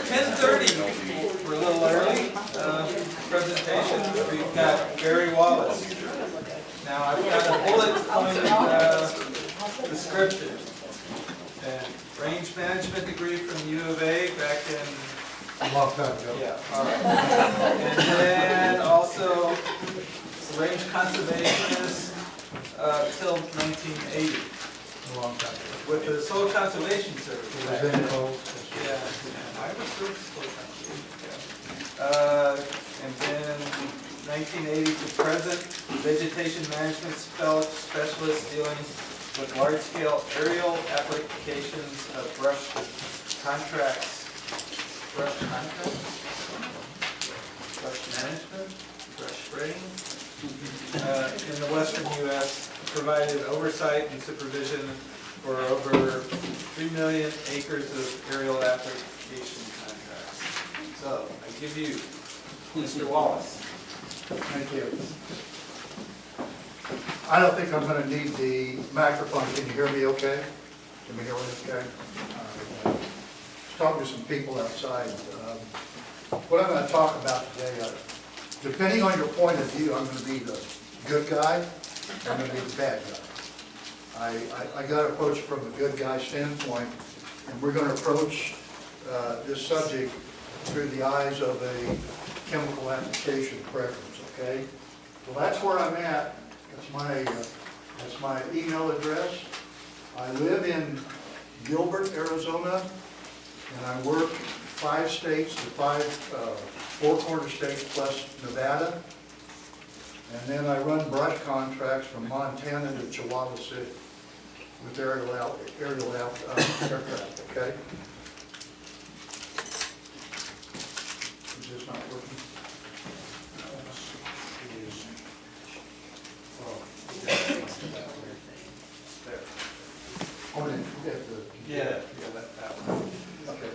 10:30, we're a little early, presentation. We've got Barry Wallace. Now, I've got a bullet point description. Range management degree from U of A back in... A long time ago. Yeah, all right. And then also range conservationist till 1980. A long time ago. With the Soil Conservation Service. It was then called. Yeah, I was Soil Conservation. Yeah. And then 1980 to present, vegetation management specialist dealing with large-scale aerial applications of brush contracts. Brush contracts? Brush management? Brush spraying? In the western U.S., provided oversight and supervision for over 3 million acres of aerial application contracts. So, I give you Mr. Wallace. Thank you. I don't think I'm going to need the microphone. Can you hear me okay? Can you hear me okay? Talking to some people outside. What I'm going to talk about today, depending on your point of view, I'm going to be the good guy, I'm going to be the bad guy. I got approached from a good guy standpoint, and we're going to approach this subject through the eyes of a chemical application preference, okay? Well, that's where I'm at. That's my email address. I live in Gilbert, Arizona, and I work 5 states, the 4 corner states plus Nevada. And then I run brush contracts from Montana to Chihuahua City with aerial aircraft, okay? Is this not working? There. Oh, then, Yeah, that one. okay.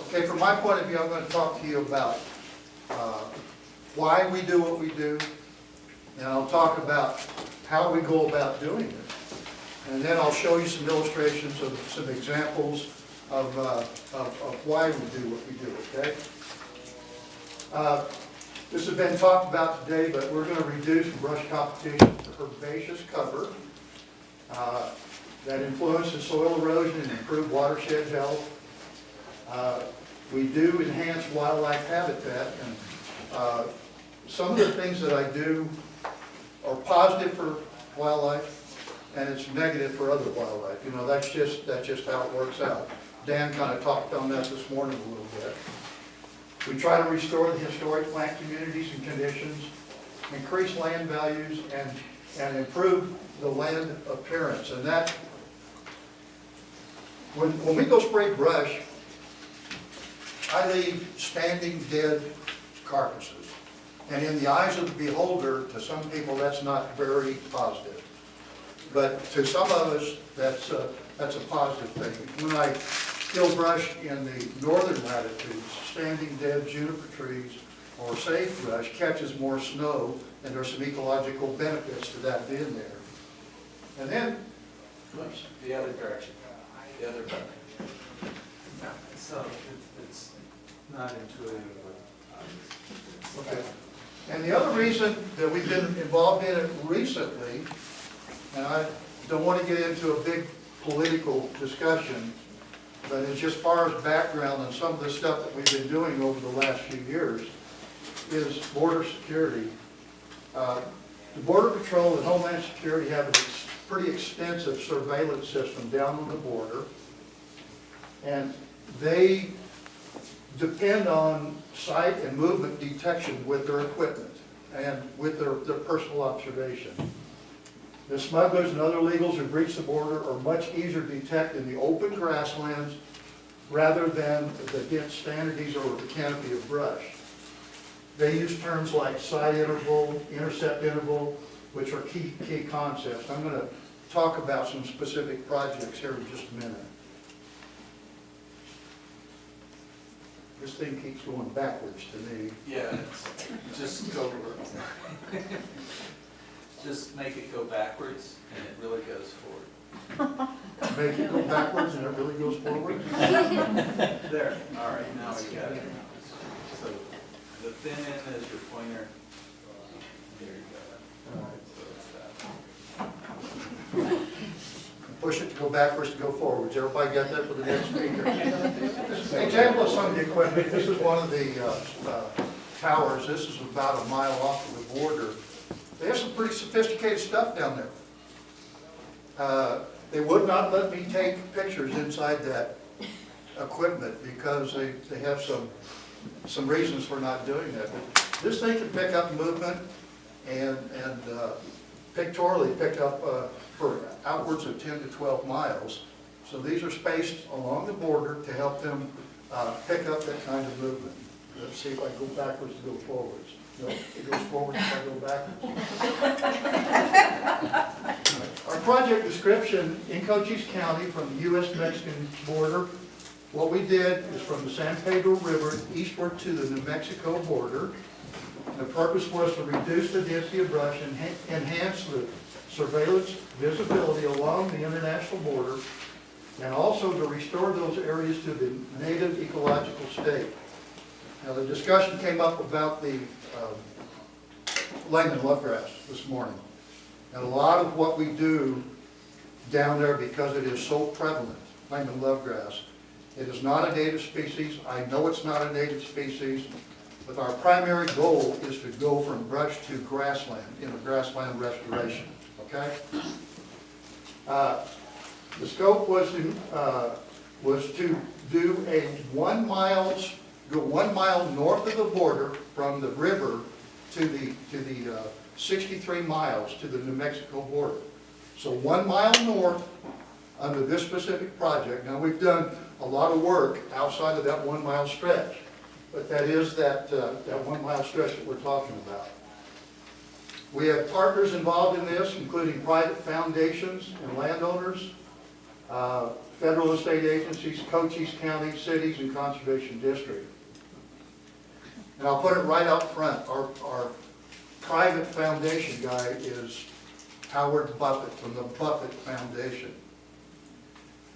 Okay, from my point of view, I'm going to talk to you about why we do what we do, and I'll talk about how we go about doing it. And then I'll show you some illustrations of some examples of why we do what we do, okay? This has been talked about today, but we're going to reduce brush competition to herbaceous cover that influences soil erosion and improve watershed health. We do enhance wildlife habitat, and some of the things that I do are positive for wildlife, and it's negative for other wildlife. You know, that's just how it works out. Dan kind of talked on that this morning a little bit. We try to restore the historic plant communities and conditions, increase land values, and improve the land appearance. And that, when we go spray brush, I leave standing dead carcasses. And in the eyes of the beholder, to some people, that's not very positive. But to some of us, that's a positive thing. When I kill brush in the northern latitudes, standing dead juniper trees or sagebrush catches more snow, and there's some ecological benefits to that being there. And then, oops, The other direction. The other direction. No, so it's not intuitive. okay. And the other reason that we've been involved in it recently, and I don't want to get into a big political discussion, but it's just far as background on some of the stuff that we've been doing over the last few years, is border security. The Border Patrol and Homeland Security have a pretty extensive surveillance system down on the border, and they depend on sight and movement detection with their equipment and with their personal observation. The smugglers and other illegals who breach the border are much easier to detect in the open grasslands rather than the dense standards or the canopy of brush. They use terms like sight interval, intercept interval, which are key concepts. I'm going to talk about some specific projects here in just a minute. This thing keeps going backwards to me. Yeah, it's just go just make it go backwards and it really goes forward. Make it go backwards and it really goes forward? There, all right, now we got it. So the thin end is your pointer. There you go. All right. So it's that. Push it to go backwards to go forwards. Everybody got that for the next speaker? This is an example of some of the equipment. This is one of the towers. This is about a mile off of the border. They have some pretty sophisticated stuff down there. They would not let me take pictures inside that equipment because they have some reasons for not doing that. But this thing can pick up movement and pictorially pick up for outwards of 10 to 12 miles. So these are spaced along the border to help them pick up that kind of movement. Let's see if I go backwards to go forwards. No, it goes forward if I go backwards. Our project description in Cochise County from the U.S.-Mexican border. What we did is from the San Pedro River eastward to the New Mexico border. The purpose was to reduce the density of brush and enhance the surveillance visibility along the international border, and also to restore those areas to the native ecological state. Now, the discussion came up about the Lehman lovegrass this morning. And a lot of what we do down there, because it is so prevalent, Lehman lovegrass, it is not a native species. I know it's not a native species, but our primary goal is to go from brush to grassland in a grassland restoration. Okay? The scope was to do a 1 mile, go 1 mile north of the border from the river to the 63 miles to the New Mexico border. So 1 mile north under this specific project. Now, we've done a lot of work outside of that 1 mile stretch, but that is that 1 mile stretch that we're talking about. We have partners involved in this, including private foundations and landowners, federal and state agencies, Cochise County, cities, and conservation district. And I'll put it right out front. Our private foundation guy is Howard Buffett from the Buffett Foundation.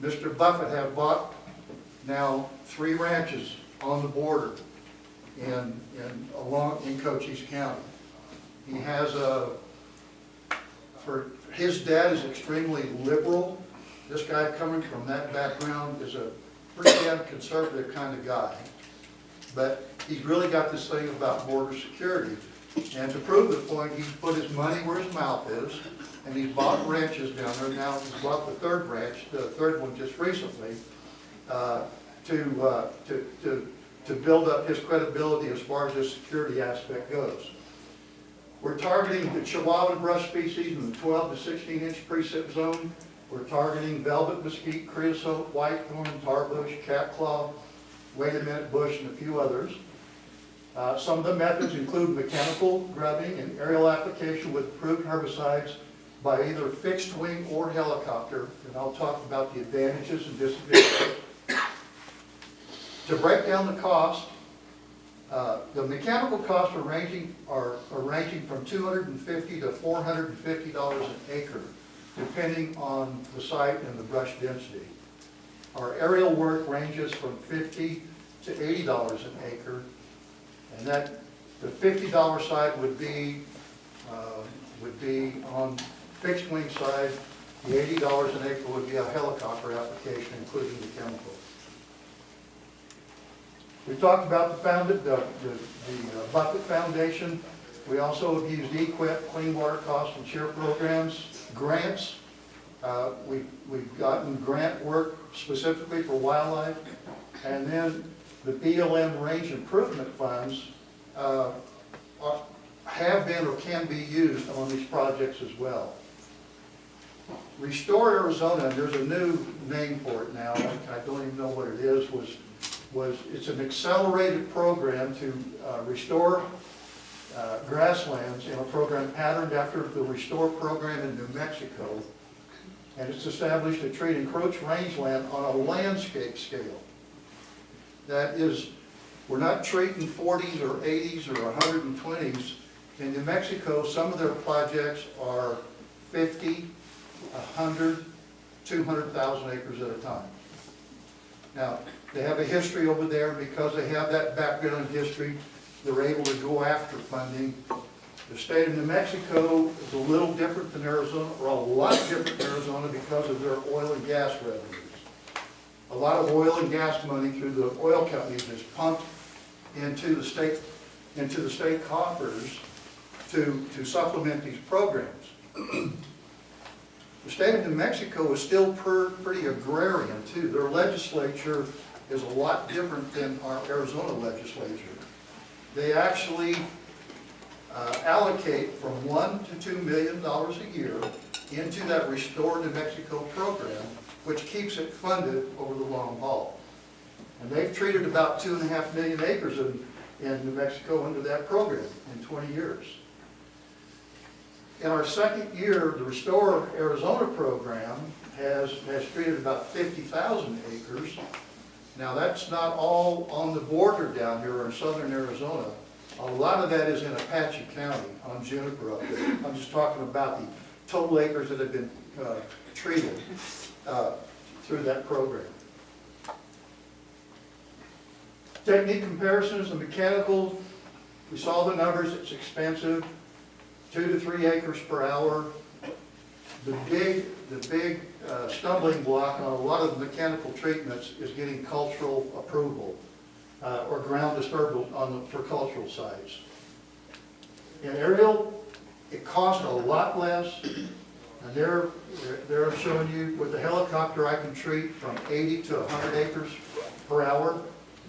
Mr. Buffett has bought now 3 ranches on the border in Cochise County. He has his dad is extremely liberal. This guy coming from that background is a pretty damn conservative kind of guy. But he's really got this thing about border security. And to prove the point, he's put his money where his mouth is, and he's bought ranches down there. Now he's bought the 3rd ranch, the 3rd one just recently, to build up his credibility as far as this security aspect goes. We're targeting the Chihuahuan brush species in the 12 to 16 inch precip zone. We're targeting velvet mesquite, creosote, whitethorn, tarbush, catclaw, wait-a-minute bush, and a few others. Some of the methods include mechanical grubbing and aerial application with approved herbicides by either fixed wing or helicopter, and I'll talk about the advantages and disadvantages. To break down the cost, the mechanical costs are ranging from $250 to $450 an acre, depending on the site and the brush density. Our aerial work ranges from $50 to $80 an acre, and that the $50 side would be on fixed wing side. The $80 an acre would be a helicopter application, including the chemical. We talked about the Buffett Foundation. We also have used EQIP, Clean Water Cost and Share programs, grants. We've gotten grant work specifically for wildlife. And then the BLM range improvement funds have been or can be used on these projects as well. Restore Arizona, there's a new name for it now, I don't even know what it is, it's an accelerated program to restore grasslands in a program patterned after the Restore program in New Mexico. And it's established to treat encroached rangeland on a landscape scale. That is, we're not treating 40s or 80s or 120s In New Mexico, some of their projects are 50, 100, 200,000 acres at a time. Now, they have a history over there, and because they have that background history, they're able to go after funding. The state of New Mexico is a little different than Arizona, or a lot different than Arizona because of their oil and gas revenues. A lot of oil and gas money through the oil companies is pumped into the state coffers to supplement these programs. The state of New Mexico is still pretty agrarian too. Their legislature is a lot different than our Arizona legislature. They actually allocate from $1 to $2 million a year into that Restore New Mexico program, which keeps it funded over the long haul. And they've treated about 2.5 million acres in New Mexico under that program in 20 years. In our second year, the Restore Arizona program has treated about 50,000 acres. Now that's not all on the border down here in southern Arizona. A lot of that is in Apache County on Juniper up there. I'm just talking about the total acres that have been treated through that program. Technique comparisons, the mechanical, we saw the numbers, it's expensive, 2 to 3 acres per hour. The big stumbling block on a lot of the mechanical treatments is getting cultural approval or ground disturbance for cultural sites. In aerial, it costs a lot less, and they're showing you with the helicopter I can treat from 80 to 100 acres per hour,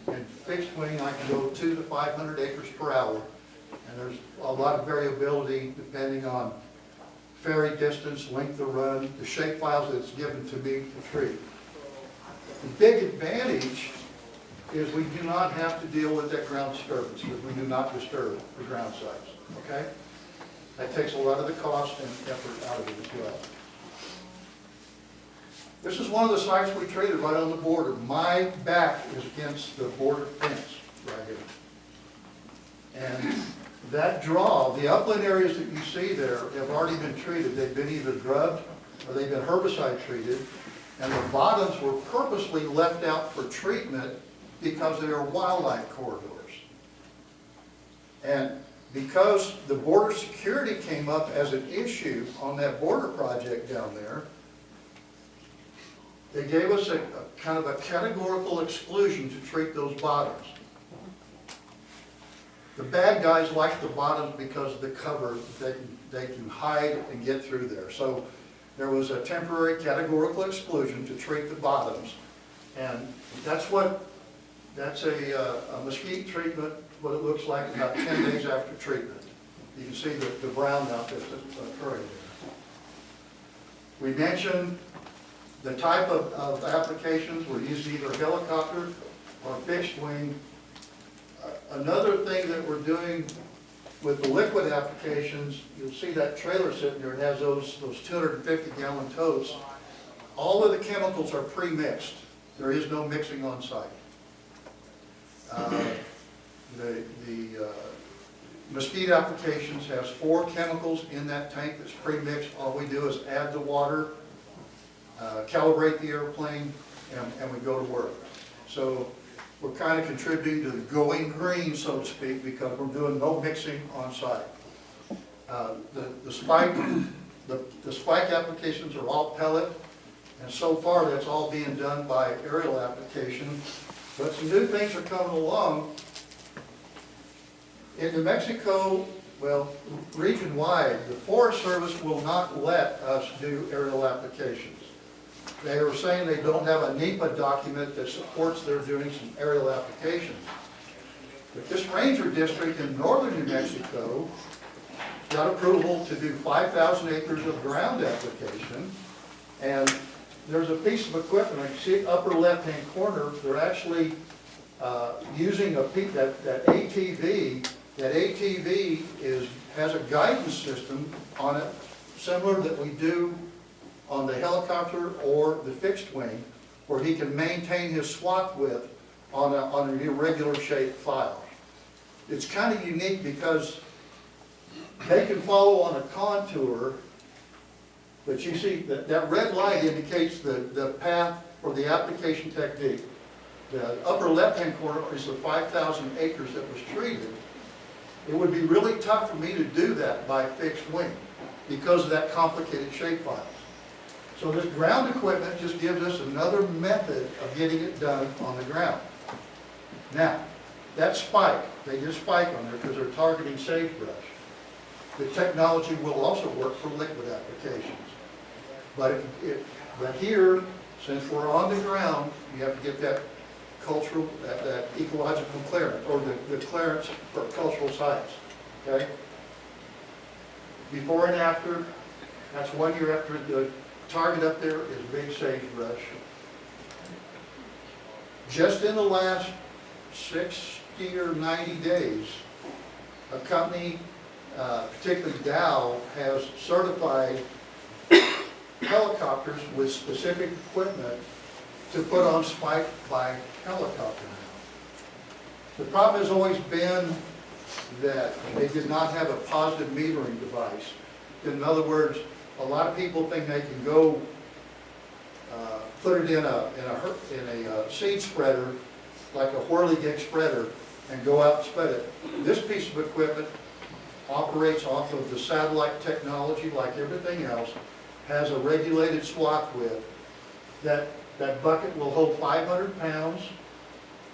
and fixed wing I can go 200 to 500 acres per hour. And there's a lot of variability depending on ferry distance, length of run, the shape files that it's given to me to treat. The big advantage is we do not have to deal with that ground disturbance because we do not disturb the ground sites, okay? That takes a lot of the cost and effort out of it as well. This is one of the sites we treated right on the border. My back is against the border fence right here. And that draw, the upland areas that you see there have already been treated. They've been either drubbed or they've been herbicide treated. And the bottoms were purposely left out for treatment because they are wildlife corridors. And because the border security came up as an issue on that border project down there, they gave us a kind of a categorical exclusion to treat those bottoms. The bad guys like the bottoms because of the cover, they can hide and get through there. So there was a temporary categorical exclusion to treat the bottoms. And that's a mesquite treatment, what it looks like about 10 days after treatment. You can see the brown out that's occurring there. We mentioned the type of applications. We're using either helicopter or fixed wing. Another thing that we're doing with the liquid applications, you'll see that trailer sitting there. It has those 250-gallon totes. All of the chemicals are pre-mixed. There is no mixing on site. The mesquite applications has 4 chemicals in that tank that's pre-mixed. All we do is add the water, calibrate the airplane, and we go to work. So we're kind of contributing to the going green, so to speak, because we're doing no mixing on site. The spike applications are all pellet, and so far that's all being done by aerial application. But some new things are coming along. In New Mexico, well, region-wide, the Forest Service will not let us do aerial applications. They were saying they don't have a NEPA document that supports their doing some aerial applications. But this ranger district in northern New Mexico got approval to do 5,000 acres of ground application. And there's a piece of equipment, I can see it upper left-hand corner, they're actually using that ATV. That ATV has a guidance system on it, similar that we do on the helicopter or the fixed wing, where he can maintain his swath width on an irregular shaped file. It's kind of unique because they can follow on a contour, but you see that red light indicates the path or the application technique. The upper left-hand corner is the 5,000 acres that was treated. It would be really tough for me to do that by fixed wing because of that complicated shapefiles. So this ground equipment just gives us another method of getting it done on the ground. Now, that spike, they just spike on there because they're targeting sagebrush. The technology will also work for liquid applications. But here, since we're on the ground, you have to get that cultural, that ecological clearance, or the clearance for cultural sites, okay? Before and after, that's 1 year after the target up there is big sagebrush. Just in the last 60 or 90 days, a company, particularly Dow, has certified helicopters with specific equipment to put on spike by helicopter now. The problem has always been that they did not have a positive metering device. In other words, a lot of people think they can go put it in a seed spreader, like a whirligig spreader, and go out and spread it. This piece of equipment operates off of the satellite technology like everything else, has a regulated swath width. That bucket will hold 500 pounds,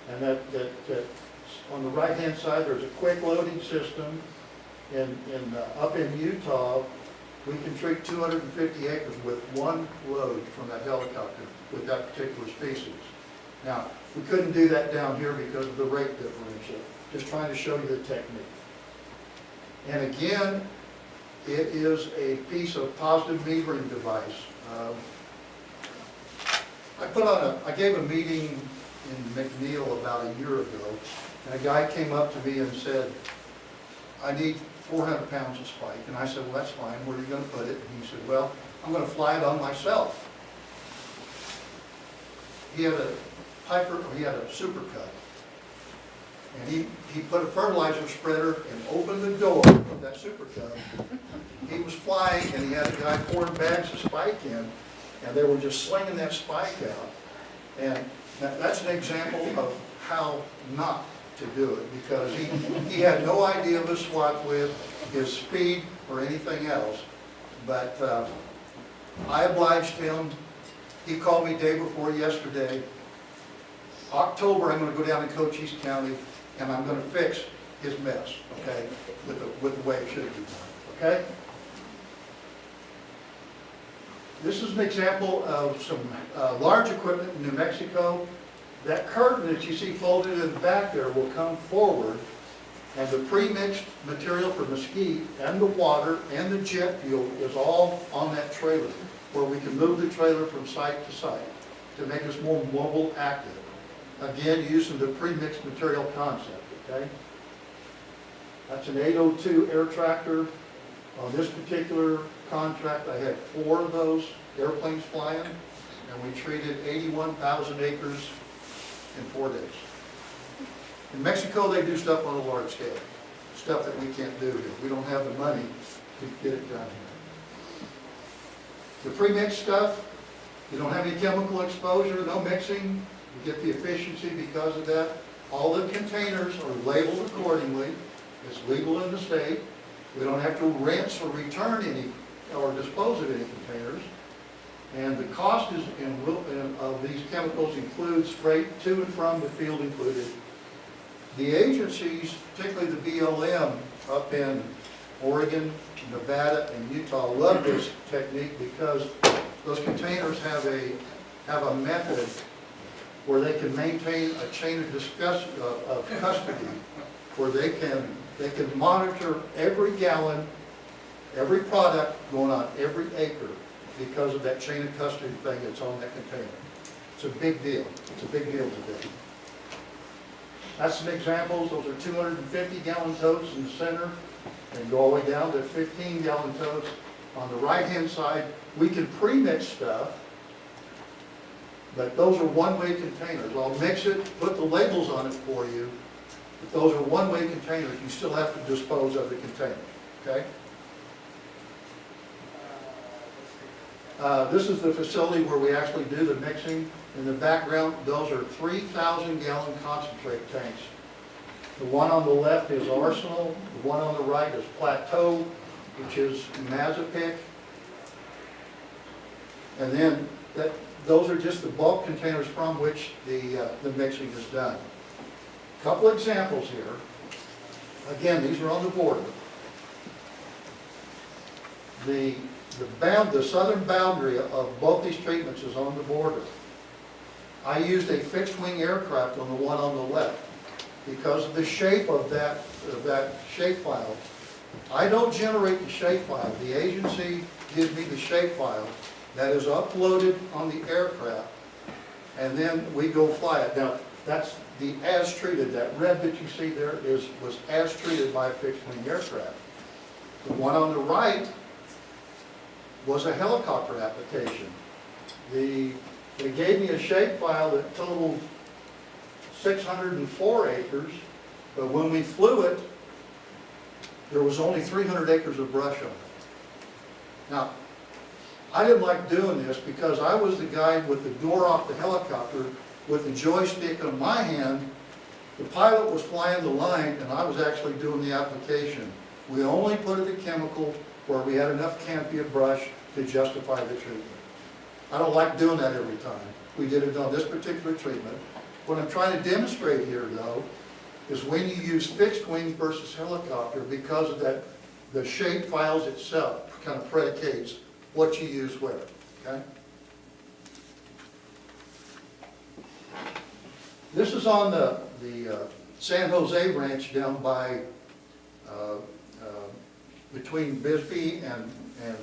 and on the right-hand side, there's a quick loading system. Up in Utah, we can treat 250 acres with one load from that helicopter with that particular species. Now, we couldn't do that down here because of the rate differential. Just trying to show you the technique. And again, it is a piece of positive metering device. I gave a meeting in McNeil about a year ago, and a guy came up to me and said, I need 400 pounds of spike. And I said, well, that's fine. Where are you going to put it? And he said, well, I'm going to fly it on myself. He had a super cut. And he put a fertilizer spreader and opened the door of that super cut. He was flying, and he had a guy pouring bags of spike in, and they were just slinging that spike out. And that's an example of how not to do it, because he had no idea of his swath width, his speed, or anything else. But I obliged him. He called me day before yesterday. October, I'm going to go down to Cochise County, and I'm going to fix his mess, okay, with the way it should be done, okay? This is an example of some large equipment in New Mexico. That curtain that you see folded in the back there will come forward, and the pre-mixed material for mesquite and the water and the jet fuel is all on that trailer, where we can move the trailer from site to site to make us more mobile active. Again, using the pre-mixed material concept, okay? That's an 802 air tractor. On this particular contract, I had 4 of those airplanes flying, and we treated 81,000 acres in 4 days. In Mexico, they do stuff on a large scale, stuff that we can't do here. We don't have the money to get it done here. The pre-mixed stuff, you don't have any chemical exposure, no mixing. You get the efficiency because of that. All the containers are labeled accordingly. It's legal in the state. We don't have to rinse or return any or dispose of any containers. And the cost of these chemicals includes freight to and from the field included. The agencies, particularly the BLM up in Oregon, Nevada, and Utah, love this technique because those containers have a method where they can maintain a chain of custody, where they can monitor every gallon, every product going on every acre because of that chain of custody thing that's on that container. It's a big deal. It's a big deal today. That's some examples. Those are 250-gallon totes in the center and go all the way down to 15-gallon totes. On the right-hand side, we can pre-mix stuff, but those are one-way containers. I'll mix it, put the labels on it for you, but those are one-way containers. You still have to dispose of the container. okay? This is the facility where we actually do the mixing. In the background, those are 3,000-gallon concentrate tanks. The one on the left is Arsenal, the one on the right is Plateau, which is Mazapic. And then those are just the bulk containers from which the mixing is done. A couple examples here. Again, these are on the border. The southern boundary of both these treatments is on the border. I used a fixed-wing aircraft on the one on the left because of the shape of that shapefile. I don't generate the shapefile. The agency gives me the shapefile that is uploaded on the aircraft, and then we go fly it. Now, that's the as treated. That red that you see there was as treated by a fixed-wing aircraft. The one on the right was a helicopter application. They gave me a shapefile that totaled 604 acres, but when we flew it, there was only 300 acres of brush on it. Now, I didn't like doing this because I was the guy with the door off the helicopter with the joystick in my hand. The pilot was flying the line and I was actually doing the application. We only put in the chemical where we had enough canopy of brush to justify the treatment. I don't like doing that every time. We did it on this particular treatment. What I'm trying to demonstrate here, though, is when you use fixed wing versus helicopter, because of that, the shape files itself kind of predicates what you use where, okay? This is on the San Jose Ranch down by, between Bisbee and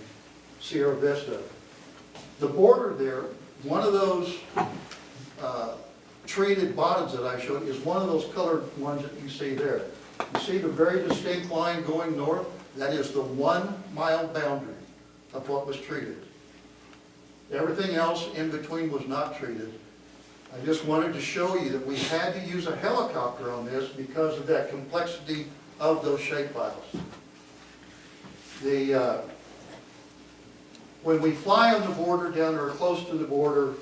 Sierra Vista. The border there, one of those treated bottoms that I showed is one of those colored ones that you see there. You see the very distinct line going north? That is the 1 mile boundary of what was treated. Everything else in between was not treated. I just wanted to show you that we had to use a helicopter on this because of that complexity of those shapefiles. When we fly on the border down there, or close to the border,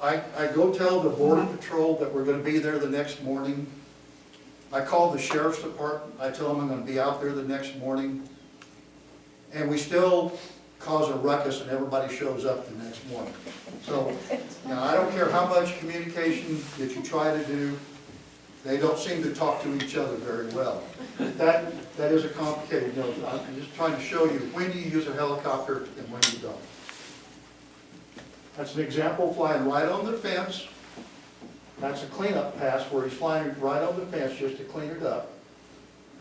I go tell the Border Patrol that we're going to be there the next morning. I call the Sheriff's Department. I tell them I'm going to be out there the next morning. And we still cause a ruckus and everybody shows up the next morning. So, I don't care how much communication that you try to do, they don't seem to talk to each other very well. That is a complicated, I'm just trying to show you when you use a helicopter and when you don't. That's an example flying right on the fence. That's a cleanup pass where he's flying right on the fence just to clean it up.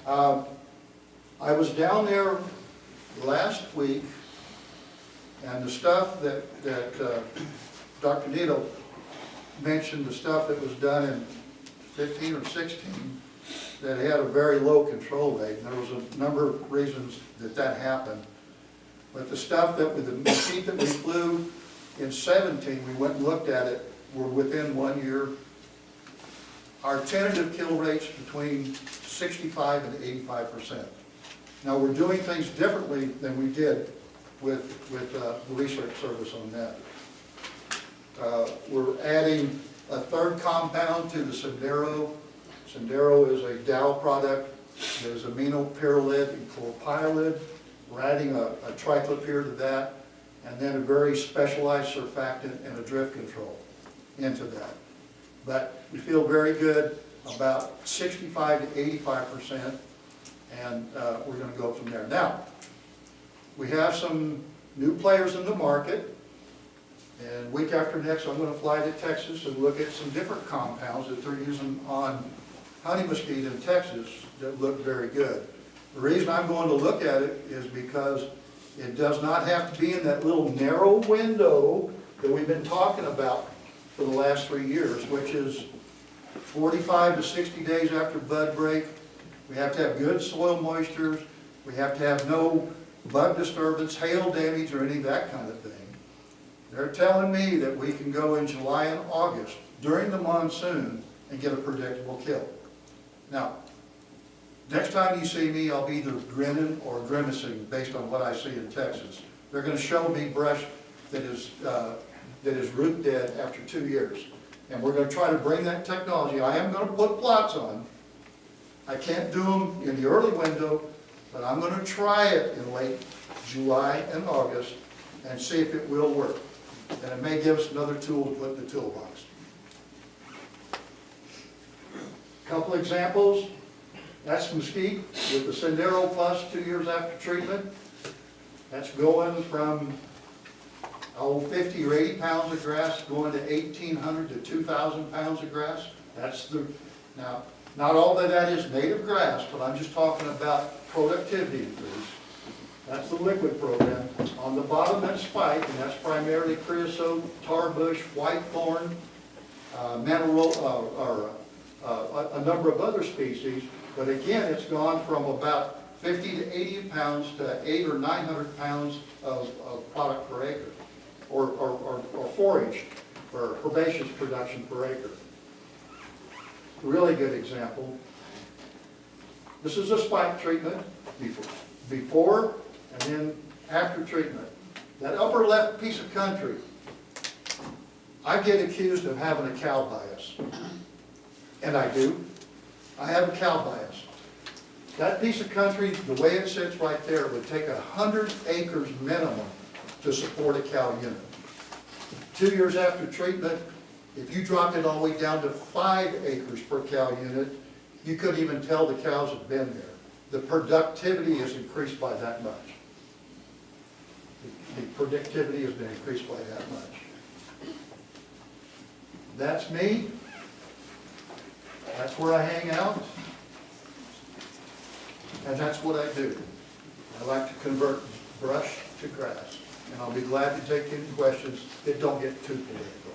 I was down there last week, and the stuff that Dr. Nito mentioned, the stuff that was done in 15 or 16, that had a very low control rate, and there was a number of reasons that happened. But the stuff the mesquite that we flew in 17, we went and looked at it, were within 1 year. Our tentative kill rates between 65 and 85%. Now we're doing things differently than we did with the research service on that. We're adding a third compound to the Sendero. Sendero is a Dow product. There's aminopyrrolid and chlorpyrrolid. We're adding a triclopyr to that, and then a very specialized surfactant and a drift control into that. But we feel very good about 65 to 85%, and we're going to go from there. Now, we have some new players in the market, and week after next I'm going to fly to Texas and look at some different compounds that they're using on honey mesquite in Texas that look very good. The reason I'm going to look at it is because it does not have to be in that little narrow window that we've been talking about for the last 3 years, which is 45 to 60 days after bud break. We have to have good soil moisture. We have to have no bug disturbance, hail damage, or any of that kind of thing. They're telling me that we can go in July and August during the monsoon and get a predictable kill. Now, Next time you see me, I'll be either grinning or grimacing based on what I see in Texas. They're gonna show me brush that is root dead after 2 years. And we're gonna try to bring that technology. I am gonna put plots on. I can't do them in the early window, but I'm gonna try it in late July and August and see if it will work. And it may give us another tool to put in the toolbox. Couple examples. That's mesquite with the Sendero Plus 2 years after treatment. That's going from 50 or 80 pounds of grass going to 1,800 to 2,000 pounds of grass. That's the, now, not all of that is native grass, but I'm just talking about productivity increase. That's the liquid program. On the bottom, that's spike, and that's primarily creosote, tarbush, whitethorn, a number of other species. But again, it's gone from about 50 to 80 pounds to 800 or 900 pounds of product per acre, or forage, or herbaceous production per acre. Really good example. This is a spike treatment before and then after treatment. That upper left piece of country, I get accused of having a cow bias. And I do. I have a cow bias. That piece of country, the way it sits right there, would take 100 acres minimum to support a cow unit. 2 years after treatment, if you dropped it all the way down to 5 acres per cow unit, you couldn't even tell the cows had been there. The productivity is increased by that much. The productivity has been increased by that much. That's me. That's where I hang out. And that's what I do. I like to convert brush to grass. And I'll be glad to take any questions that don't get too political.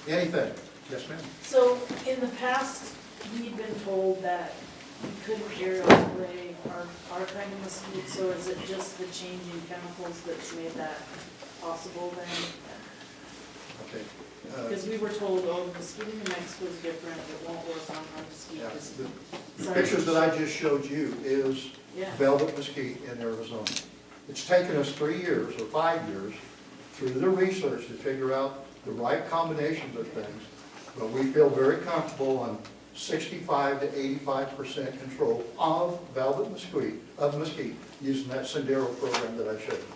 Anything? Yes, ma'am? So in the past, we've been told that we couldn't aerial spray our kind of mosquitoes, so is it just the changing chemicals that's made that possible then? Okay. Because we were told, oh, the mosquito in New Mexico is different, it won't work on our Yeah, mosquitoes. the pictures that I just showed you is Yeah. velvet mesquite in Arizona. It's taken us 3 years or 5 years through the research to figure out the right combinations of things, but we feel very comfortable on 65 to 85% control of velvet mesquite, using that Sendero program that I showed you.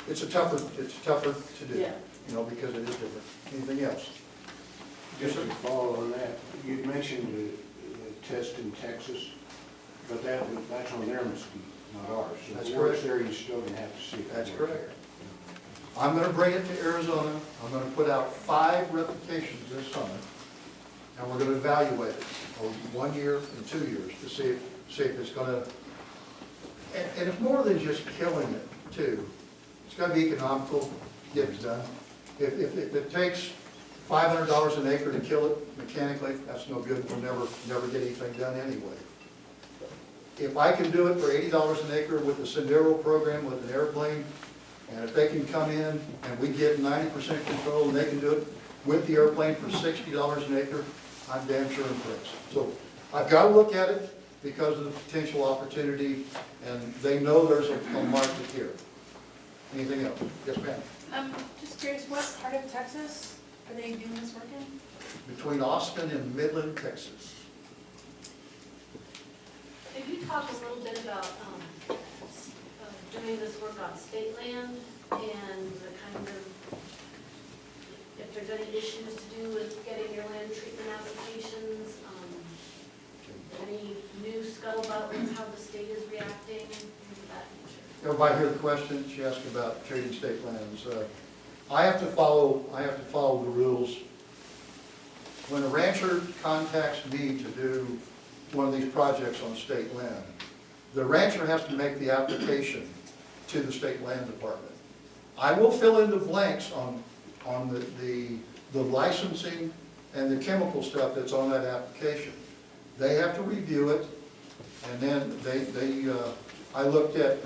It's tougher to do, Yeah. you know, because it is different. Anything else? Just to follow on that, you mentioned the test in Texas, but that's on their mesquite, not ours. So That's if it works correct. there, you still gonna have to see if it That's works correct. there. I'm gonna bring it to Arizona, I'm gonna put out 5 replications this summer, and we're gonna evaluate it over 1 year and 2 years to see if it's gonna, and it's more than just killing it too. It's gotta be economical, get it done. If it takes $500 an acre to kill it mechanically, that's no good, we'll never get anything done anyway. If I can do it for $80 an acre with the Sendero program with an airplane, and if they can come in and we get 90% control and they can do it with the airplane for $60 an acre, I'm damn sure impressed. So I've got to look at it because of the potential opportunity, and they know there's a market here. Anything else? Yes, ma'am. I'm just curious, what part of Texas are they doing this work in? Between Austin and Midland, Texas. Could you talk a little bit about doing this work on state land and the kind of, if there's any issues to do with getting your land treatment applications, any new scuttlebutt with how the state is reacting, things of that nature? Everybody hear the question? She asked about trading state lands. I have to follow the rules. When a rancher contacts me to do one of these projects on state land, the rancher has to make the application to the state land department. I will fill in the blanks on the licensing and the chemical stuff that's on that application. They have to review it, and then I looked at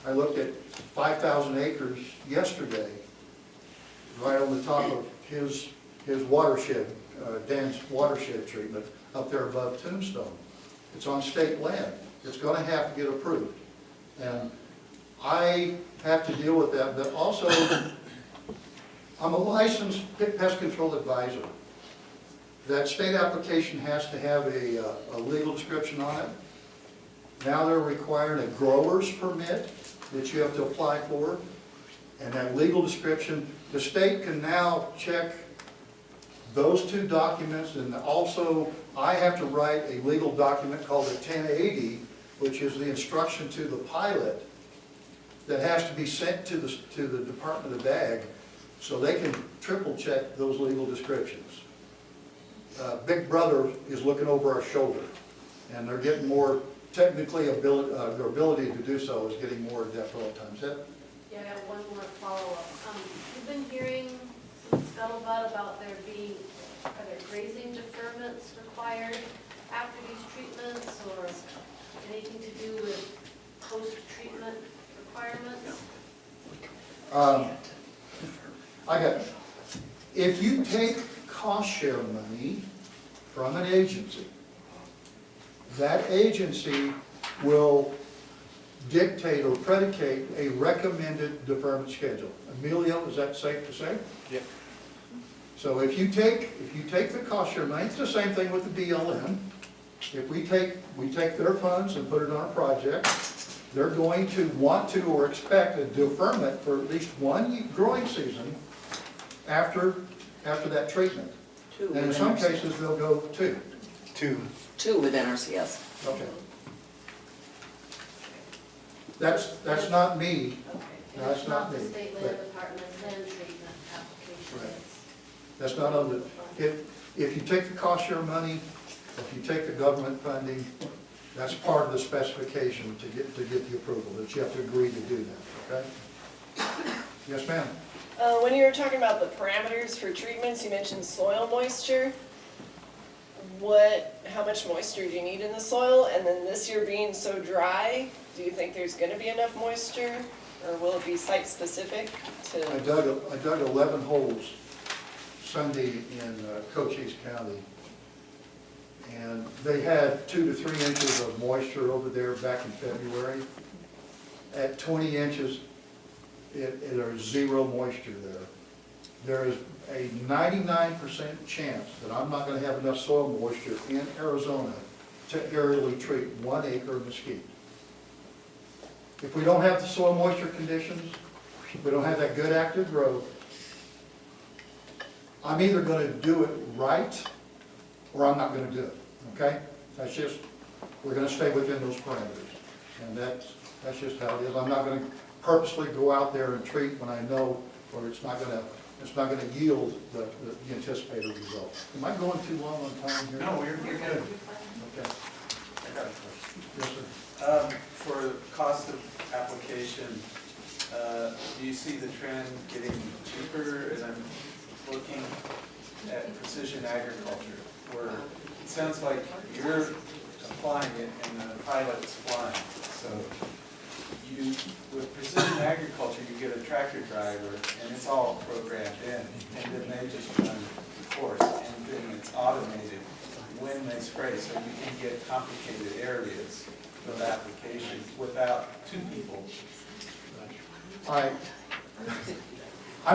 5,000 acres yesterday, right on the top of his watershed Dan's watershed treatment up there above Tombstone. It's on state land. It's gonna have to get approved. And I have to deal with that, but also, I'm a licensed pest control advisor. That state application has to have a legal description on it. Now they're requiring a grower's permit that you have to apply for, and that legal description. The state can now check those two documents, and also I have to write a legal document called a 1080, which is the instruction to the pilot that has to be sent to the Department of Ag, so they can triple check those legal descriptions. Big Brother is looking over our shoulder, and they're getting more, technically, their ability to do so is getting more adept all the time. Is that? Yeah, I got one more follow-up. We've been hearing some scuttlebutt about there being, are there grazing deferments required after these treatments, or anything to do with post-treatment requirements? If you take cost share money from an agency, that agency will dictate or predicate a recommended deferment schedule. Emilio, is that safe to say? Yep. So if you take the cost share money, it's the same thing with the BLM. If we take their funds and put it on a project, they're going to want to or expect a deferment for at least one growing season after that treatment. And in some cases, they'll go two. Two with NRCS. Okay. That's not me. Okay. No, And it's it's not not the me. state Right. land department's land treatment application. Right. It's- That's not on the, if you take the cost share money, if you take the government funding, that's part of the specification to get the approval, that you have to agree to do that, okay? Yes, ma'am? When you were talking about the parameters for treatments, you mentioned soil moisture. How much moisture do you need in the soil? And then this year being so dry, do you think there's gonna be enough moisture? Or will it be site-specific I to? dug 11 holes Sunday in Cochise County. And they had 2 to 3 inches of moisture over there back in February. At 20 inches, there's zero moisture there. There is a 99% chance that I'm not gonna have enough soil moisture in Arizona to aerially treat 1 acre of mesquite. If we don't have the soil moisture conditions, if we don't have that good active growth, I'm either gonna do it right, or I'm not gonna do it, okay? That's just, we're gonna stay within those parameters. And that's just how it is. I'm not gonna purposely go out there and treat when I know, or it's not gonna yield the anticipated result. Am I going too long on time here? No, you're good. Okay, I got a question. yes, sir. For cost of application, do you see the trend getting cheaper as I'm looking at precision agriculture? Where it sounds like you're applying it and the pilot's flying. So with precision agriculture, you get a tractor driver and it's all programmed in. And then they just run the course, and then it's automated when they spray. So you can get complicated areas of application without two people. I'm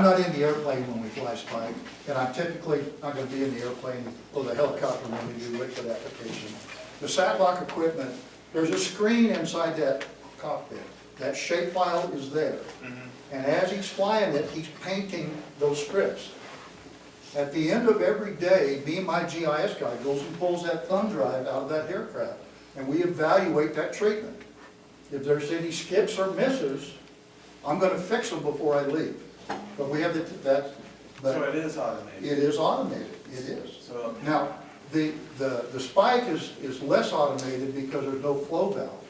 not in the airplane when we fly Spike, and I'm typically not gonna be in the airplane or the helicopter when we do liquid application. The satlock equipment, there's a screen inside that cockpit. That shape file is there. And as he's flying it, he's painting those strips. At the end of every day, me and my GIS guy goes and pulls that thumb drive out of that aircraft, and we evaluate that treatment. If there's any skips or misses, I'm gonna fix them before I leave. But we have So it is automated. it is automated, it is. So Now, the spike is less automated because there's no flow valve.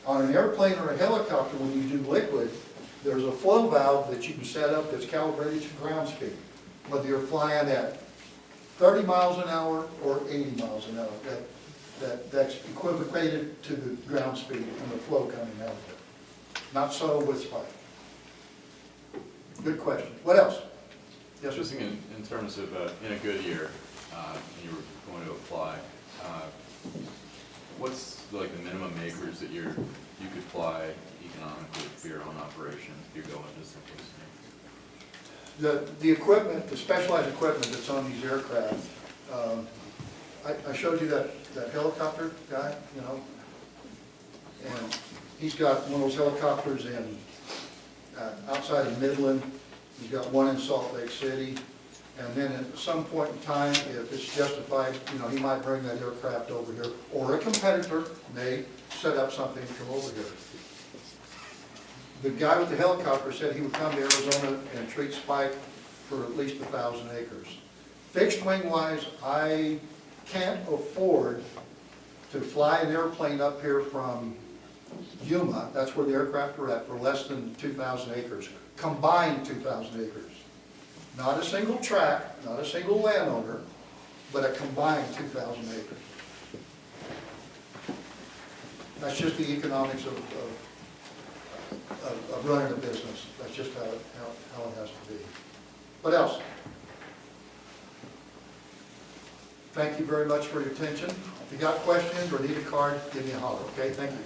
On an airplane or a helicopter, when you do liquid, there's a flow valve that you can set up that's calibrated to ground speed. Whether you're flying at 30 miles an hour or 80 miles an hour, that's equivocated to the ground speed and the flow coming out of it. Not so with spike. Good question. What else? Yes, sir. Just in terms of, in a good year, and you were going to apply, what's like the minimum acres that you could fly economically for your own operation if you go into something? The equipment, the specialized equipment that's on these aircraft, I showed you that helicopter guy, you know, and he's got one of those helicopters in, outside of Midland, he's got one in Salt Lake City, and then at some point in time, if it's justified, you know, he might bring that aircraft over here, or a competitor may set up something to come over here. The guy with the helicopter said he would come to Arizona and treat spike for at least 1,000 acres. Fixed wing wise, I can't afford to fly an airplane up here from Yuma, that's where the aircraft are at, for less than 2,000 acres, combined 2,000 acres. Not a single track, not a single landowner, but a combined 2,000 acres. That's just the economics of running a business. That's just how it has to be. What else? Thank you very much for your attention. If you got questions or need a card, give me a holler, okay? Thank you.